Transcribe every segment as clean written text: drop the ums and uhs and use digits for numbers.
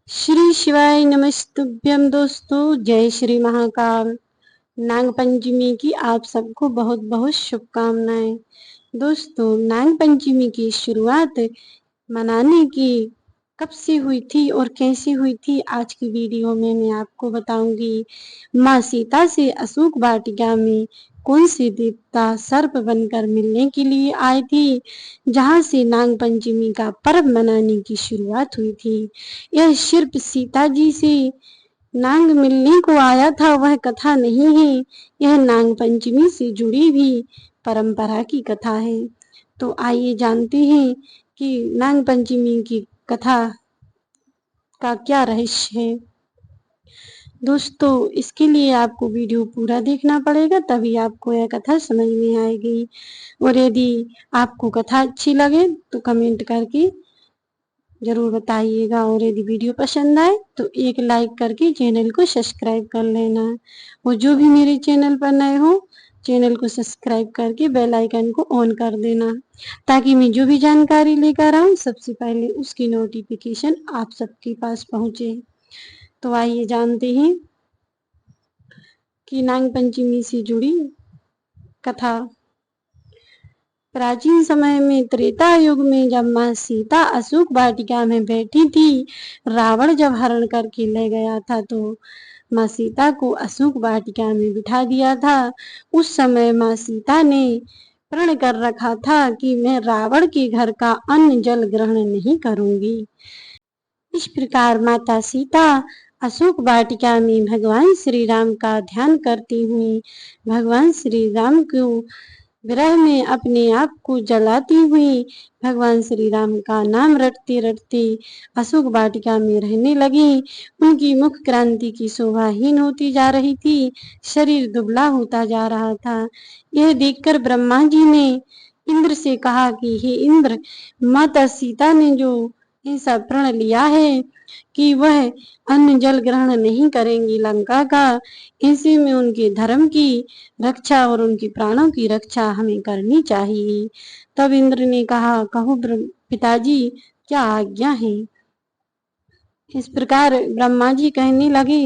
श्री शिवाय नमस्तुभ्यम दोस्तों। जय श्री महाकाल। नाग पंचमी की आप सबको बहुत बहुत शुभकामनाएं। दोस्तों, नाग पंचमी की शुरुआत मनाने की कब से हुई थी और कैसे हुई थी, आज की वीडियो में मैं आपको बताऊंगी। माँ सीता से अशोक वाटिका में कौन से देवता सर्प बनकर मिलने के लिए आए थे, जहां से नाग पंचमी का पर्व मनाने की शुरुआत हुई थी। यह सिर्फ सीता जी से नाग मिलने को आया था वह कथा नहीं है, यह नाग पंचमी से जुड़ी भी परंपरा की कथा है। तो आइए जानते हैं कि नाग पंचमी की कथा का क्या रहस्य है। दोस्तों, इसके लिए आपको वीडियो पूरा देखना पड़ेगा, तभी आपको यह कथा समझ में आएगी। और यदि आपको कथा अच्छी लगे तो कमेंट करके जरूर बताइएगा, और यदि वीडियो पसंद आए तो एक लाइक करके चैनल को सब्सक्राइब कर लेना। और जो भी मेरे चैनल पर नए हो, चैनल को सब्सक्राइब करके बेल आइकन को ऑन कर देना, ताकि मैं जो भी जानकारी लेकर आऊं सबसे पहले उसकी नोटिफिकेशन आप सबके पास पहुंचे। तो आइए जानते हैं कि नाग पंचमी से जुड़ी कथा। प्राचीन समय में त्रेता युग में जब माँ सीता अशोक वाटिका में बैठी थी, रावण जब हरण करके ले गया था तो माँ सीता को अशोक वाटिका में बिठा दिया था। उस समय माँ सीता ने प्रण कर रखा था कि मैं रावण के घर का अन्न जल ग्रहण नहीं करूंगी। इस प्रकार माता सीता अशोक वाटिका में भगवान श्री राम का ध्यान करती हुई भगवान श्री राम को विरह में अपने आप को जलाती हुई भगवान श्री राम का नाम रटते रटते अशोक वाटिका में रहने लगी। उनकी मुख क्रांति की शोभाहीन होती जा रही थी, शरीर दुबला होता जा रहा था। यह देखकर ब्रह्मा जी ने इंद्र से कहा कि हे इंद्र, माता सीता ने जो ऐसा प्रण लिया है कि वह अन्न जल ग्रहण नहीं करेंगी लंका का, ऐसे में उनके धर्म की रक्षा और उनके प्राणों की रक्षा हमें करनी चाहिए। तब इंद्र ने कहा, कहो पिताजी, क्या आज्ञा है। इस प्रकार ब्रह्मा जी कहने लगे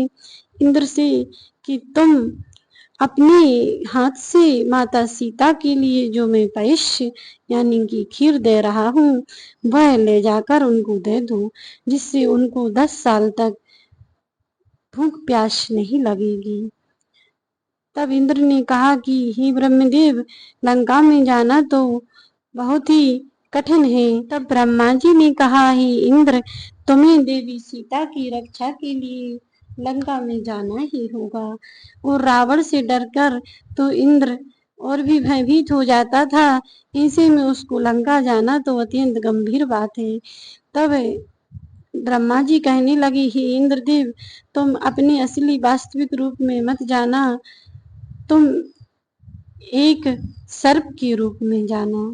इंद्र से कि तुम अपने हाथ से माता सीता के लिए जो मैं पयश्य यानी कि खीर दे रहा हूँ वह ले जाकर उनको दे दो, जिससे उनको 10 साल तक भूख प्यास नहीं लगेगी। तब इंद्र ने कहा कि हे ब्रह्मदेव, लंका में जाना तो बहुत ही कठिन है। तब ब्रह्मा जी ने कहा, हे इंद्र, तुम्हें देवी सीता की रक्षा के लिए लंका में जाना ही होगा। और रावण से डरकर तो इंद्र और भी भयभीत हो जाता था, ऐसे में उसको लंका जाना तो अत्यंत गंभीर बात है। तब ब्रह्मा जी कहने लगे, हे इंद्रदेव, तुम अपने असली वास्तविक रूप में मत जाना, तुम एक सर्प के रूप में जाना।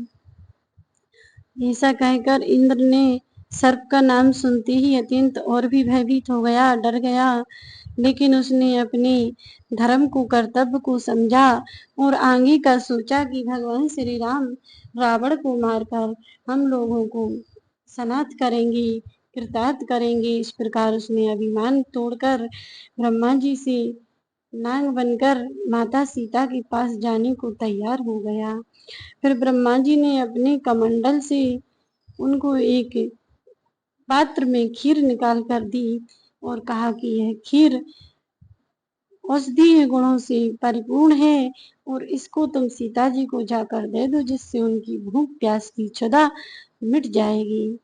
ऐसा कहकर इंद्र ने सर्प का नाम सुनते ही अत्यंत और भी भयभीत हो गया, डर गया। लेकिन उसने अपने धर्म को, कर्तव्य को समझा और आगे का सोचा कि भगवान श्री राम रावण को मारकर हम लोगों को सनाथ करेंगे, कृतार्थ करेंगे। इस प्रकार उसने अभिमान तोड़कर ब्रह्मा जी से नाग बनकर माता सीता के पास जाने को तैयार हो गया। फिर ब्रह्मा जी ने अपने कमंडल से उनको एक पात्र में खीर निकाल कर दी और कहा कि यह खीर औषधीय गुणों से परिपूर्ण है और इसको तुम सीता जी को जाकर दे दो, जिससे उनकी भूख प्यास की क्षुधा मिट जाएगी।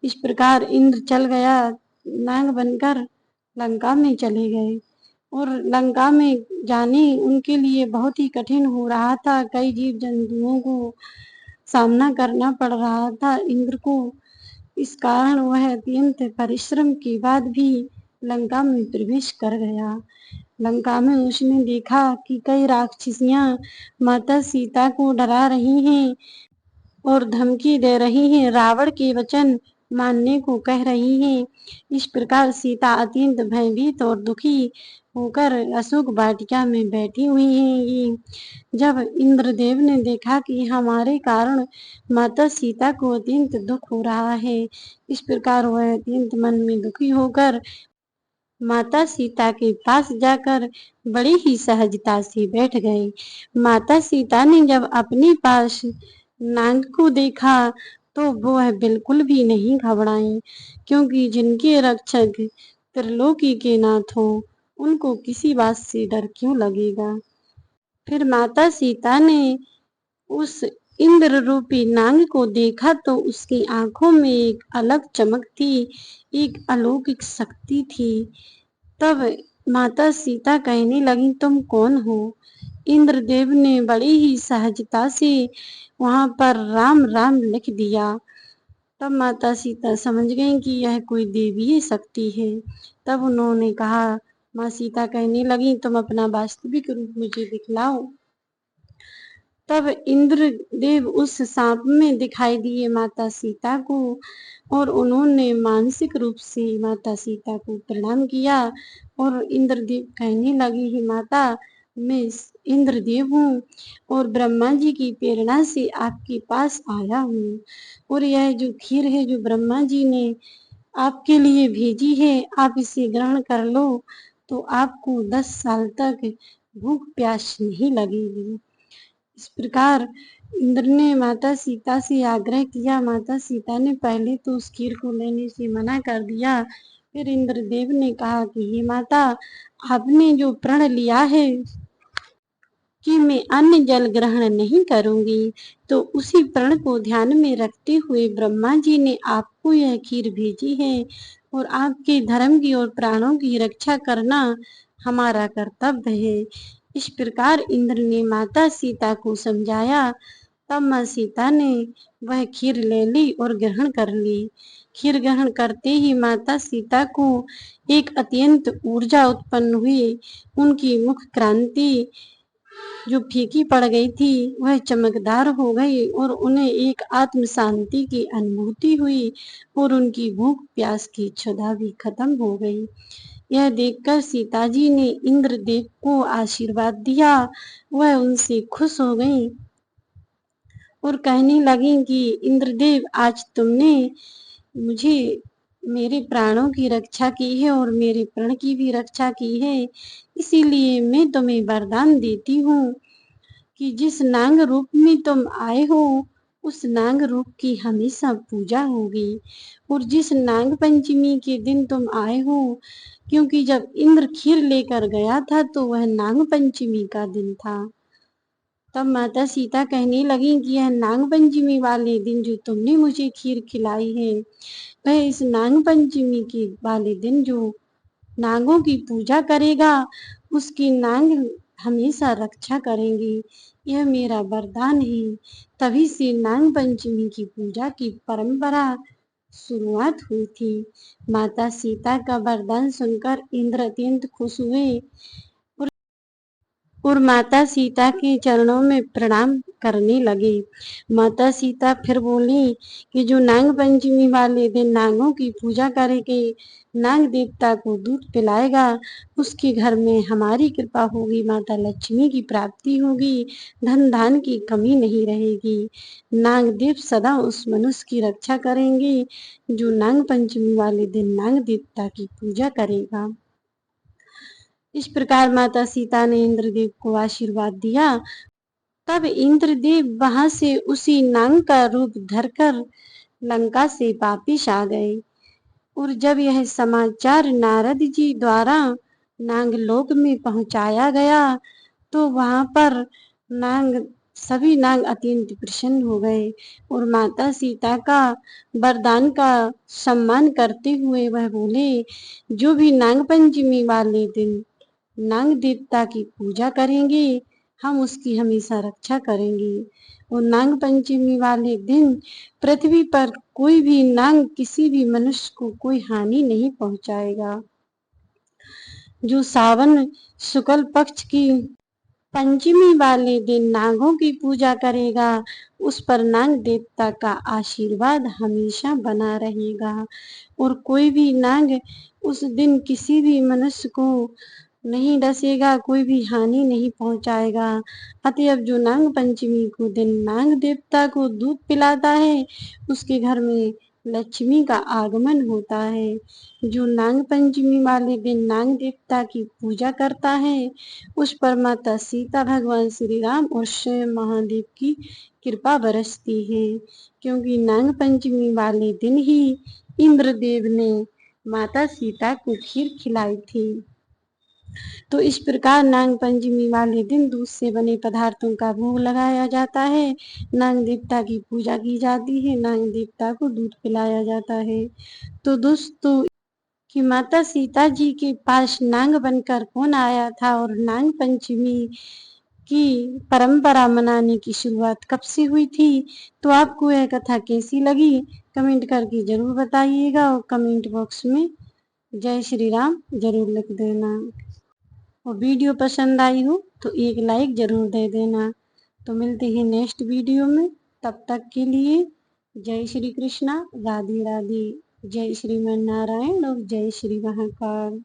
इस प्रकार इंद्र चल गया, नाग बनकर लंका में चले गए। और लंका में जाने उनके लिए बहुत ही कठिन हो रहा था, कई जीव जंतुओं को सामना करना पड़ रहा था इंद्र को। इस कारण वह अत्यंत परिश्रम के बाद भी लंका में प्रवेश कर गया। लंका में उसने देखा कि कई राक्षसियां माता सीता को डरा रही हैं और धमकी दे रही हैं, रावण के वचन मानने को कह रही हैं। इस प्रकार सीता अत्यंत भयभीत और दुखी होकर अशोक वाटिका में बैठी हुई हैं। जब इंद्रदेव ने देखा कि हमारे कारण माता सीता को अत्यंत दुख हो रहा है, इस प्रकार वह अत्यंत मन में दुखी होकर माता सीता के पास जाकर बड़ी ही सहजता से बैठ गए। माता सीता ने जब अपने पास नाग को देखा तो वह बिल्कुल भी नहीं घबराई, क्योंकि जिनके रक्षक त्रिलोकी के नाथ हो, उनको किसी बात से डर क्यों लगेगा। फिर माता सीता ने उस इंद्र रूपी नाग को देखा तो उसकी आंखों में एक अलग चमक थी, एक अलौकिक शक्ति थी। तब माता सीता कहने लगी, तुम कौन हो। इंद्रदेव ने बड़ी ही सहजता से वहां पर राम राम लिख दिया। तब माता सीता समझ गईं कि यह कोई देवीय शक्ति है। तब उन्होंने कहा, माँ सीता कहने लगी, तुम अपना वास्तविक रूप मुझे दिखलाओ। तब इंद्रदेव उस सांप में दिखाई दिए माता सीता को, और उन्होंने मानसिक रूप से माता सीता को प्रणाम किया। और इंद्रदेव कहने लगे, हे माता, मैं इंद्रदेव हूँ और ब्रह्मा जी की प्रेरणा से आपके पास आया हूँ, और यह जो खीर है जो ब्रह्मा जी ने आपके लिए भेजी है, आप इसे ग्रहण कर लो तो आपको 10 साल तक भूख प्यास नहीं लगेगी। इस प्रकार इंद्र ने माता सीता से आग्रह किया। माता सीता ने पहले तो उस खीर को लेने से मना कर दिया। फिर इंद्रदेव ने कहा कि हे माता, आपने जो प्रण लिया है कि मैं अन्न जल ग्रहण नहीं करूंगी, तो उसी प्रण को ध्यान में रखते हुए ब्रह्मा जी ने आपको यह खीर भेजी है, और आपके धर्म की और प्राणों की रक्षा करना हमारा कर्तव्य है। इस प्रकार इंद्र ने माता सीता को समझाया। तब माँ सीता ने वह खीर ले ली और ग्रहण कर ली। खीर ग्रहण करते ही माता सीता को एक अत्यंत ऊर्जा उत्पन्न हुई। उनकी मुख क्रांति जो फीकी पड़ गई थी वह चमकदार हो गई, और उन्हें एक आत्म शांति की अनुभूति हुई, और उनकी भूख प्यास की क्षुधा भी खत्म हो गई। यह देखकर सीता जी ने इंद्रदेव को आशीर्वाद दिया। वह उनसे खुश हो गई और कहने लगी कि इंद्रदेव, आज तुमने मुझे मेरे प्राणों की रक्षा की है और मेरे प्रण की भी रक्षा की है, इसीलिए मैं तुम्हें वरदान देती हूँ कि जिस नांग रूप में तुम आए हो, उस नांग रूप की हमेशा पूजा होगी। और जिस नाग पंचमी के दिन तुम आए हो, क्योंकि जब इंद्र खीर लेकर गया था तो वह नाग पंचमी का दिन था। तब माता सीता कहने लगी कि यह नाग पंचमी वाले दिन जो तुमने मुझे खीर खिलाई है, वह इस नाग पंचमी के वाले दिन जो नागों की पूजा करेगा, उसकी नाग हमेशा रक्षा करेंगी। यह मेरा वरदान है। तभी से नाग पंचमी की पूजा की परंपरा शुरुआत हुई थी। माता सीता का वरदान सुनकर इंद्र अत्यंत खुश हुए और माता सीता के चरणों में प्रणाम करने लगे। माता सीता फिर बोली कि जो नाग पंचमी वाले दिन नागों की पूजा करके नाग देवता को दूध पिलाएगा, उसके घर में हमारी कृपा होगी, माता लक्ष्मी की प्राप्ति होगी, धन धान की कमी नहीं रहेगी। नाग देव सदा उस मनुष्य की रक्षा करेंगे जो नाग पंचमी वाले दिन नाग देवता की पूजा करेगा। इस प्रकार माता सीता ने इंद्रदेव को आशीर्वाद दिया। तब इंद्रदेव वहां से उसी नाग का रूप धरकर लंका से वापिस आ गए। और जब यह समाचार नारद जी द्वारा नागलोक में पहुंचाया गया तो वहां पर सभी नाग अत्यंत प्रसन्न हो गए, और माता सीता का वरदान का सम्मान करते हुए वह बोले, जो भी नाग पंचमी वाले दिन नाग देवता की पूजा करेंगे, हम उसकी हमेशा रक्षा करेंगे। और नाग पंचमी वाले दिन पृथ्वी पर कोई भी नाग किसी भी मनुष्य को कोई हानि नहीं पहुंचाएगा। जो सावन शुक्ल पक्ष की पंचमी वाले दिन नागों की पूजा करेगा, उस पर नाग देवता का आशीर्वाद हमेशा बना रहेगा, और कोई भी नाग उस दिन किसी भी मनुष्य को नहीं डसेगा, कोई भी हानि नहीं पहुंचाएगा। अतएव जो नाग पंचमी को दिन नाग देवता को दूध पिलाता है, उसके घर में लक्ष्मी का आगमन होता है। जो नाग पंचमी वाले दिन नाग देवता की पूजा करता है, उस पर माता सीता, भगवान श्री राम और स्वयं महादेव की कृपा बरसती है। क्योंकि नाग पंचमी वाले दिन ही इंद्रदेव ने माता सीता को खीर खिलाई थी। तो इस प्रकार नाग पंचमी वाले दिन दूध से बने पदार्थों का भोग लगाया जाता है, नाग देवता की पूजा की जाती है, नाग देवता को दूध पिलाया जाता है। तो दोस्तों कि माता सीता जी के पास नाग बनकर कौन आया था और नाग पंचमी की परंपरा मनाने की शुरुआत कब से हुई थी, तो आपको यह कथा कैसी लगी कमेंट करके जरूर बताइएगा और कमेंट बॉक्स में जय श्री राम जरूर लिख देना। और वीडियो पसंद आई हो तो एक लाइक जरूर दे देना। तो मिलते हैं नेक्स्ट वीडियो में, तब तक के लिए जय श्री कृष्णा, राधे राधे, जय श्रीमन नारायण और जय श्री महाकाल।